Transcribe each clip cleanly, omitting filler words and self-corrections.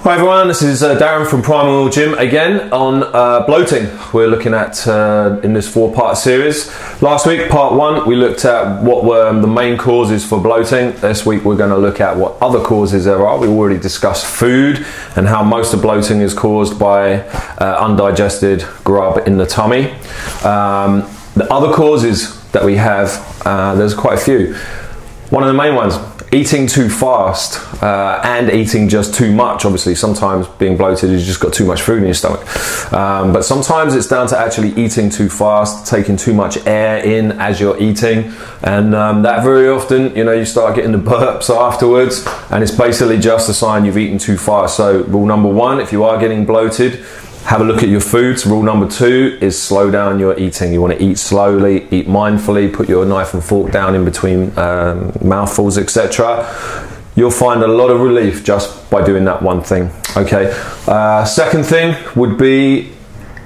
Hi everyone, this is Darren from Primal Gym again on bloating. We're looking at, in this 4-part series. Last week, part 1, we looked at what were the main causes for bloating. This week we're going to look at what other causes there are. We already discussed food and how most of bloating is caused by undigested grub in the tummy. The other causes that we have, there's quite a few. One of the main ones, eating too fast and eating just too much. Obviously, sometimes being bloated is just got too much food in your stomach. But sometimes it's down to actually eating too fast, taking too much air in as you're eating. And that very often, you know, you start getting the burps afterwards, and it's basically just a sign you've eaten too fast. So rule number 1, if you are getting bloated, have a look at your foods. Rule number 2 is slow down your eating. You want to eat slowly, eat mindfully, put your knife and fork down in between mouthfuls, etc. You'll find a lot of relief just by doing that one thing. Okay. Second thing would be,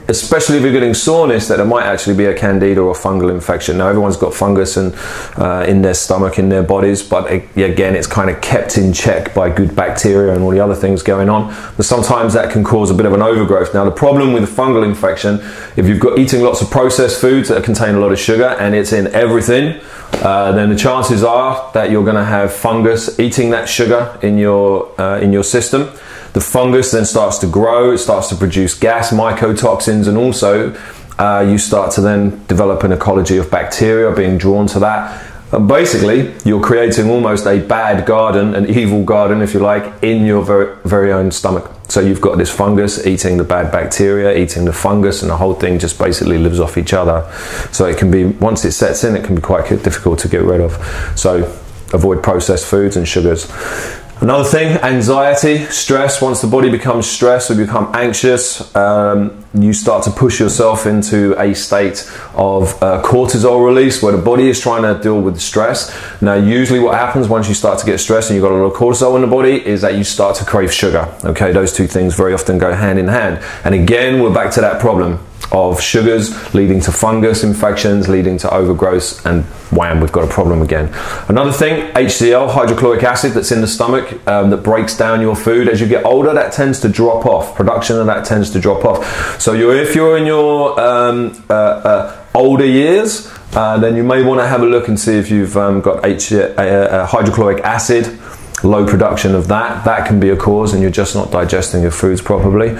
especially if you're getting soreness, that it might actually be a candida or fungal infection. Now, everyone's got fungus in their stomach, in their bodies, but again, it's kind of kept in check by good bacteria and all the other things going on. But sometimes that can cause a bit of an overgrowth. Now, the problem with a fungal infection, if you've got eating lots of processed foods that contain a lot of sugar and it's in everything, then the chances are that you're going to have fungus eating that sugar in your system. The fungus then starts to grow, it starts to produce gas, mycotoxins, and also you start to then develop an ecology of bacteria being drawn to that. And basically, you're creating almost a bad garden, an evil garden, if you like, in your very own stomach. So you've got this fungus eating the bad bacteria, eating the fungus, and the whole thing just basically lives off each other. So it can be, once it sets in, it can be quite difficult to get rid of. So avoid processed foods and sugars. Another thing, anxiety, stress. Once the body becomes stressed or become anxious, you start to push yourself into a state of cortisol release where the body is trying to deal with the stress. Now, usually what happens once you start to get stressed and you've got a lot of cortisol in the body is that you start to crave sugar. Okay, those two things very often go hand in hand. And again, we're back to that problem of sugars leading to fungus infections, leading to overgrowth, and wham, we've got a problem again. Another thing, HCl, hydrochloric acid, that's in the stomach, that breaks down your food. As you get older, that tends to drop off. Production of that tends to drop off. So if you're in your older years, then you may want to have a look and see if you've got hydrochloric acid, low production of that. That can be a cause, and you're just not digesting your foods properly.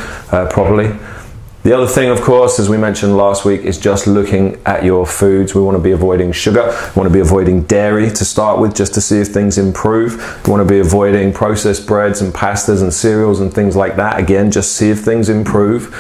The other thing, of course, as we mentioned last week, is just looking at your foods. We want to be avoiding sugar. We want to be avoiding dairy to start with, just to see if things improve. We want to be avoiding processed breads and pastas and cereals and things like that. Again, just see if things improve.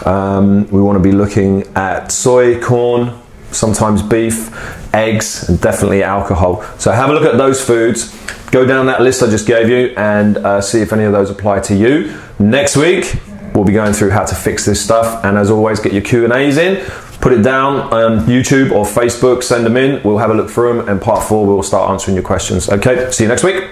We want to be looking at soy, corn, sometimes beef, eggs, and definitely alcohol. So have a look at those foods. Go down that list I just gave you and see if any of those apply to you. Next week, we'll be going through how to fix this stuff, and as always, get your Q&As in, put it down on YouTube or Facebook, send them in, we'll have a look through them, and part 4 we'll start answering your questions. Okay, see you next week.